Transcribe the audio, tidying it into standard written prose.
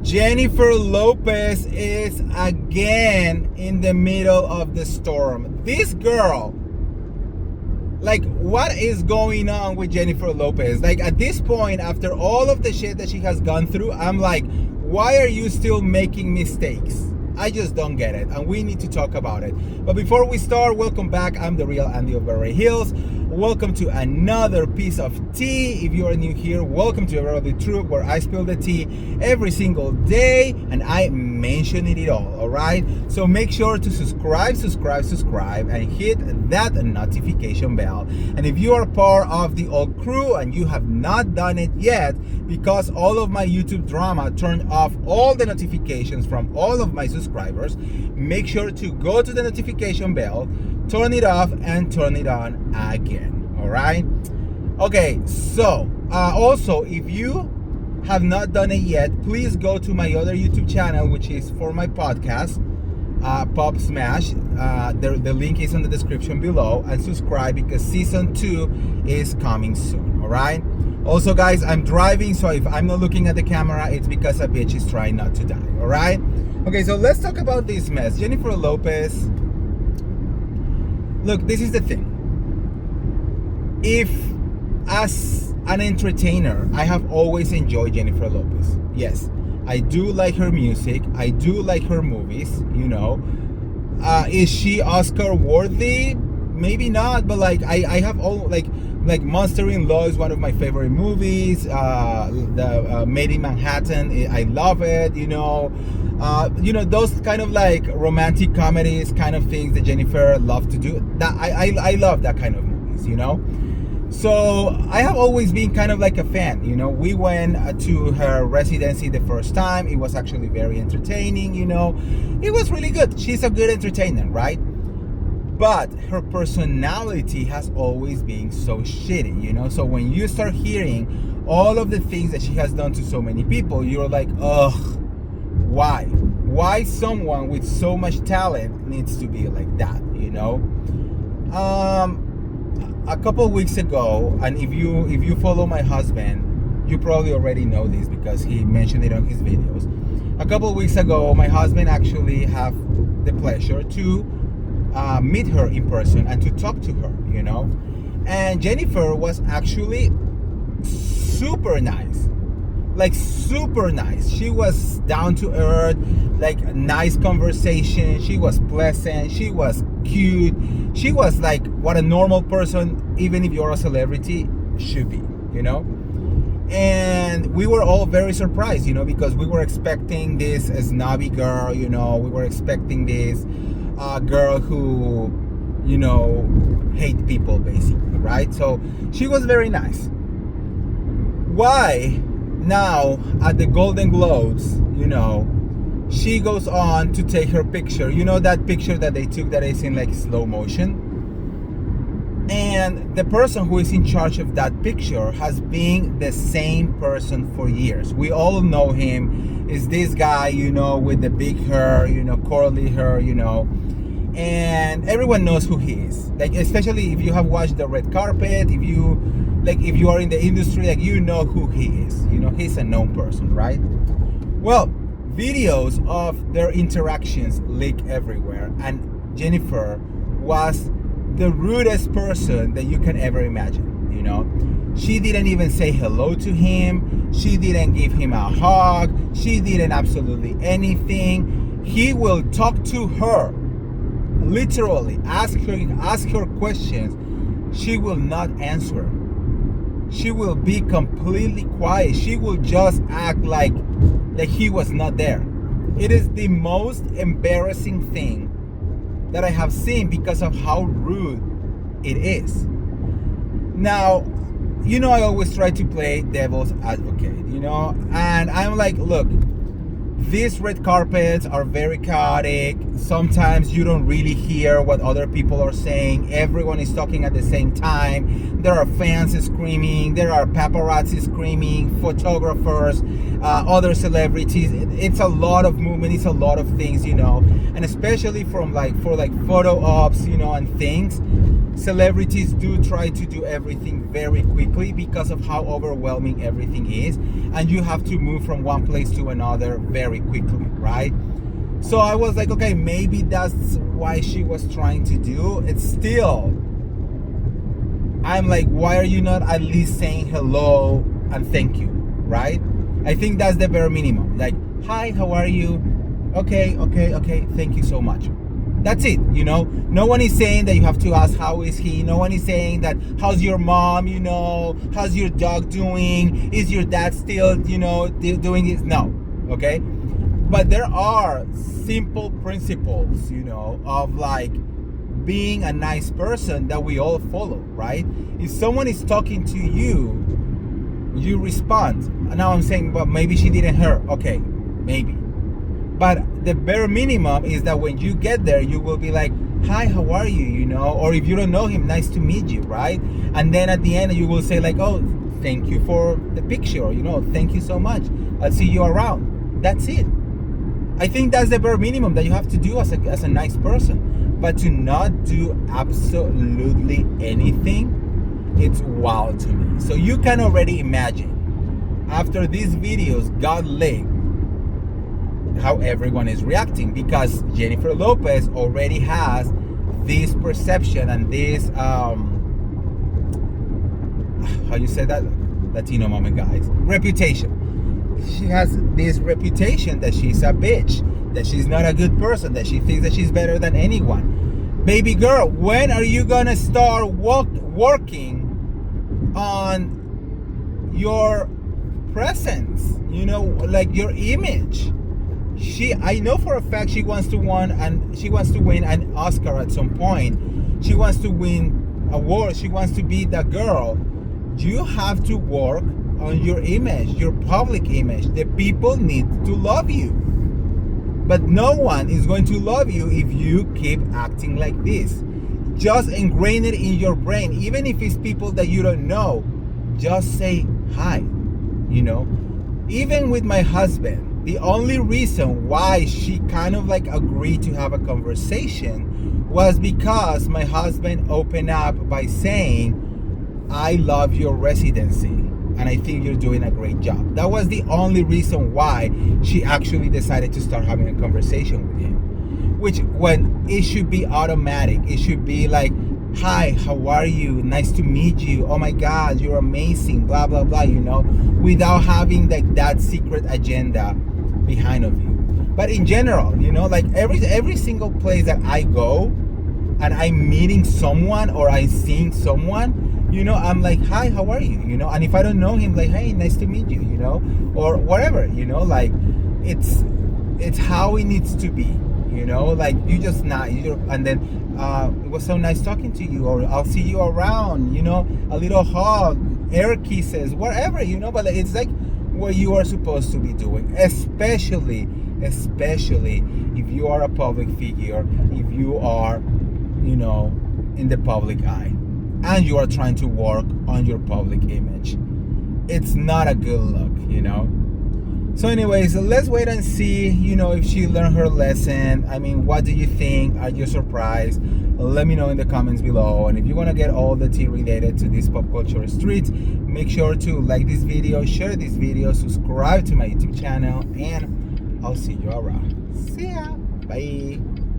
Jennifer Lopez is again in the middle of the storm. This girl, like, what is going on with Jennifer Lopez? Like, at this point, after all of the shit that she has gone through, I'm like, why are you still making mistakes? I just don't get it, and we need to talk about it. But before we start, welcome back. I'm the real Andy of Beverly Hills. Welcome to another piece of tea. If you are new here, welcome to Beverly Truth, where I spill the tea every single day and I mention it all right? So make sure to subscribe, and hit that notification bell. And if you are part of the old crew and you have not done it yet, because all of my YouTube drama turned off all the notifications from all of my subscribers, make sure to go to the notification bell, turn it off, and turn it on again. All right? Okay, so also, if you have not done it yet, please go to my other YouTube channel, which is for my podcast, Pop Smash. The link is in the description below, and subscribe because season 2 is coming soon. All right? Also, guys, I'm driving, so if I'm not looking at the camera, it's because a bitch is trying not to die. All right? Okay, so let's talk about this mess. Jennifer Lopez. Look, this is the thing. If, as an entertainer, I have always enjoyed Jennifer Lopez. Yes, I do like her music. I do like her movies, you know. Is she Oscar worthy? Maybe not, but like I have all like Monster in Law is one of my favorite movies. The Made in Manhattan, I love it, you know. Those kind of like romantic comedies kind of things that Jennifer loved to do. That I love that kind of movies, you know. So I have always been kind of like a fan, you know. We went to her residency the first time. It was actually very entertaining, you know. It was really good. She's a good entertainer, right? But her personality has always been so shitty, you know. So when you start hearing all of the things that she has done to so many people, you're like, ugh, why? Why someone with so much talent needs to be like that, you know? A couple of weeks ago, and if you follow my husband, you probably already know this because he mentioned it on his videos. A couple of weeks ago, my husband actually have the pleasure to meet her in person and to talk to her, you know. And Jennifer was actually super nice. Like super nice. She was down to earth, like nice conversation. She was pleasant. She was cute. She was like what a normal person, even if you're a celebrity, should be, you know. And we were all very surprised, you know, because we were expecting this snobby girl, you know. We were expecting this girl who, you know, hate people basically, right? So she was very nice. Why now at the Golden Globes, you know, she goes on to take her picture, you know, that picture that they took that is in like slow motion, and the person who is in charge of that picture has been the same person for years. We all know him. Is this guy, you know, with the big hair, you know, curly hair, you know, and everyone knows who he is. Like, especially if you have watched the red carpet, if you are in the industry, like, you know who he is. You know, he's a known person, right? Well, videos of their interactions leak everywhere, and Jennifer was the rudest person that you can ever imagine, you know. She didn't even say hello to him. She didn't give him a hug. She didn't absolutely anything. He will talk to her, literally ask her questions. She will not answer. She will be completely quiet. She will just act like he was not there. It is the most embarrassing thing that I have seen because of how rude it is. Now, you know, I always try to play devil's advocate, you know, and I'm like, look, these red carpets are very chaotic. Sometimes you don't really hear what other people are saying. Everyone is talking at the same time. There are fans screaming. There are paparazzi screaming, photographers, other celebrities. It's a lot of movement. It's a lot of things, you know. And especially for photo ops, you know, and things. celebrities do try to do everything very quickly because of how overwhelming everything is, and you have to move from one place to another very quickly, right? So I was like, okay, maybe that's why she was trying to do. It's still, I'm like, why are you not at least saying hello and thank you, right? I think that's the bare minimum. Like, hi, how are you? Okay, thank you so much. That's it, you know. No one is saying that you have to ask how is he. No one is saying that how's your mom, you know, how's your dog doing? Is your dad still, you know, doing this? No, okay? But there are simple principles, you know, of like being a nice person that we all follow, right? If someone is talking to you, you respond. Now I'm saying, but maybe she didn't hear. Okay, maybe. But the bare minimum is that when you get there, you will be like, hi, how are you? You know, or if you don't know him, nice to meet you, right? And then at the end, you will say like, oh, thank you for the picture. You know, thank you so much. I'll see you around. That's it. I think that's the bare minimum that you have to do as a nice person. But to not do absolutely anything, it's wild to me. So you can already imagine, after these videos got leaked, how everyone is reacting, because Jennifer Lopez already has this perception and this how you say that, Latino moment, guys, reputation. She has this reputation that she's a bitch, that she's not a good person, that she thinks that she's better than anyone. Baby girl, when are you gonna start working on your presence, you know, like your image? I know for a fact she wants to win an Oscar at some point. She wants to win awards. She wants to be the girl. You have to work on your image, your public image. The people need to love you. But no one is going to love you if you keep acting like this. Just ingrain it in your brain. Even if it's people that you don't know, just say hi, you know. Even with my husband, the only reason why she kind of like agreed to have a conversation was because my husband opened up by saying, I love your residency and I think you're doing a great job. That was the only reason why she actually decided to start having a conversation with him. Which, when it should be automatic, it should be like, hi, how are you? Nice to meet you. Oh my God, you're amazing, blah, blah, blah, you know, without having like that secret agenda behind of you. But in general, you know, like every single place that I go and I'm meeting someone or I'm seeing someone, you know, I'm like, hi, how are you? You know, and if I don't know him, like, hey, nice to meet you, you know, or whatever, you know, like it's how it needs to be, you know, like and then it was so nice talking to you, or I'll see you around, you know, a little hug, air kisses, whatever, you know, but it's like what you are supposed to be doing, especially if you are a public figure, if you are, you know, in the public eye and you are trying to work on your public image. It's not a good look, you know. So anyways, let's wait and see, you know, if she learned her lesson. I mean, what do you think? Are you surprised? Let me know in the comments below. And if you want to get all the tea related to this pop culture street, make sure to like this video, share this video, subscribe to my YouTube channel, and I'll see you around. See ya. Bye.